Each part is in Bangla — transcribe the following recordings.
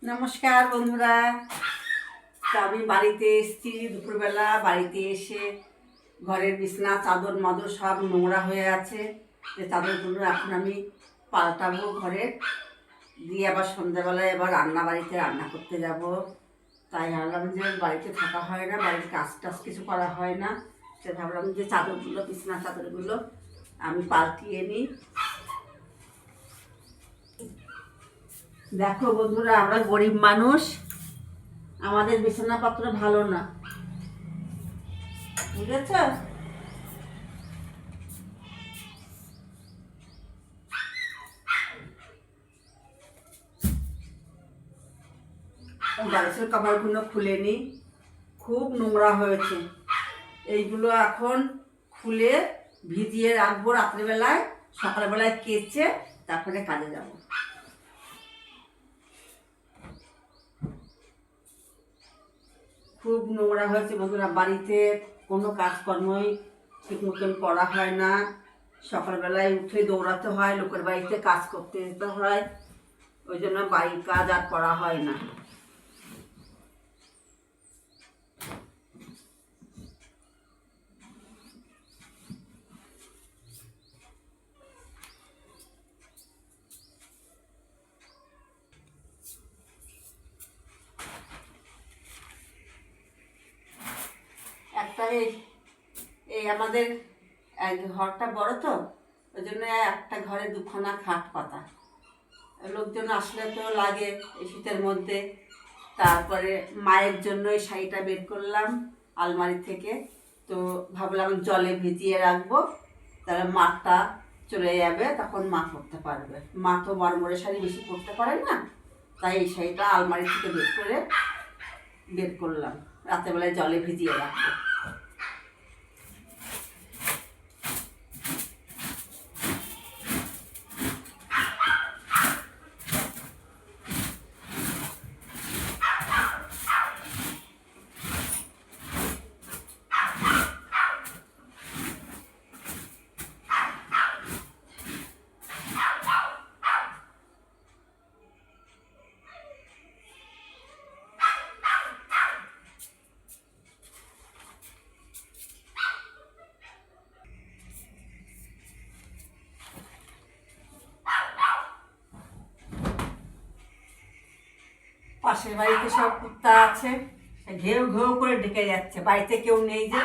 নমস্কার বন্ধুরা। তো আমি বাড়িতে এসেছি দুপুরবেলা। বাড়িতে এসে ঘরের বিছনা চাদর মাদর সব নোংরা হয়ে আছে। যে চাদরগুলো এখন আমি পাল্টাবো ঘরের, দিয়ে আবার সন্ধ্যাবেলায় এবার রান্না করতে যাব। তাই ভাবলাম যে বাড়িতে থাকা হয় না, বাড়ির কাজ টাজ কিছু করা হয় না, সে ভাবলাম যে চাদরগুলো বিছনা চাদরগুলো আমি পাল্টিয়ে নিই। দেখো বন্ধুরা, আমরা গরিব মানুষ, আমাদের বিছানাপত্র ভালো না, বুঝেছ? বালিশের কভারগুলো খুলে নিই, খুব নোংরা হয়েছে। এইগুলো এখন খুলে ভিজিয়ে রাখবো রাত্রিবেলায়, সকালবেলায় কেচে তারপরে কাজে যাব। খুব নোংরা হয়েছে বন্ধুরা, বাড়িতে কোনো কাজকর্মই ঠিক মতন করা হয় না। সকালবেলায় উঠে দৌড়াতে হয়, লোকের বাড়িতে কাজ করতে যেতে হয়, ওই জন্য বাড়ির কাজ আর করা হয় না। একটা এই আমাদের ঘরটা বড় তো, ওই জন্য একটা ঘরে দুখানা খাট পাতা। লোকজন আসলে তো লাগে এই শীতের মধ্যে। তারপরে মায়ের জন্য এই শাড়িটা বের করলাম আলমারি থেকে। তো ভাবলাম জলে ভিজিয়ে রাখবো, তাহলে মাটা চলে যাবে, তখন মা পরতে পারবে। মা তো মরমরে শাড়ি বেশি পরতে পারে না, তাই এই শাড়িটা আলমারি থেকে বের করলাম, রাতেরবেলায় জলে ভিজিয়ে রাখবো। পাশের বাড়িতে সব কুত্তা আছে, ঘেউ ঘেউ করে ডেকে যাচ্ছে, বাড়িতে কেউ নেই যে।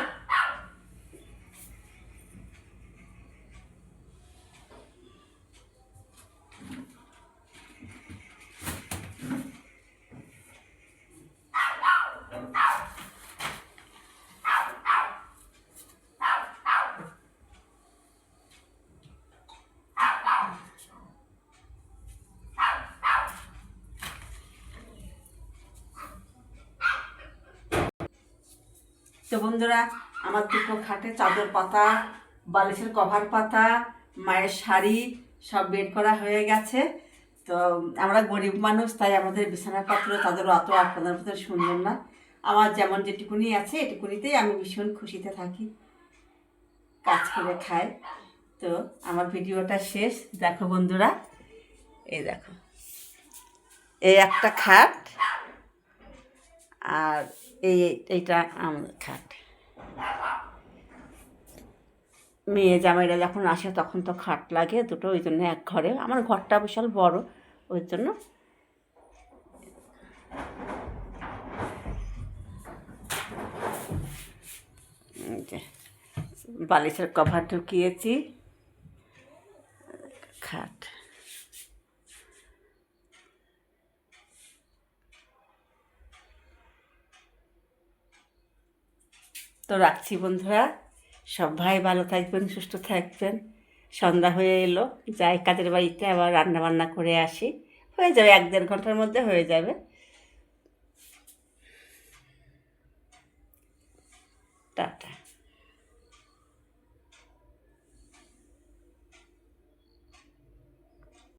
তো বন্ধুরা, আমার দুটো খাটে চাদর পাতা, বালিশের কভার পাতা, মায়ের শাড়ি সব বের করা হয়ে গেছে। তো আমরা গরিব মানুষ, তাই আমাদের বিছানাপত্র চাদর অত আপনাদের মতো সুন্দর না। আমার যেমন যেটুকুনি আছে এটুকুনিতেই আমি ভীষণ খুশিতে থাকি, কাজ করে খাই। তো আমার ভিডিওটা শেষ। দেখো বন্ধুরা, এই দেখো, এই একটা খাট, আর এইটা আমার খাট। মেয়ে জামাইরা যখন আসে তখন তো খাট লাগে দুটো, ওই জন্য এক ঘরে। আমার ঘরটা বিশাল বড়, ওই জন্য। বালিশের কভার ঢুকিয়েছি, খাট। তো রাখছি বন্ধুরা, সবাই ভালো থাকবেন, সুস্থ থাকবেন। সন্ধ্যা হয়ে এলো, যাই কাজের বাড়িতে, আবার রান্না বান্না করে আসি। হয়ে যাবে, 1-1.5 ঘন্টার মধ্যে হয়ে যাবে। টাটা।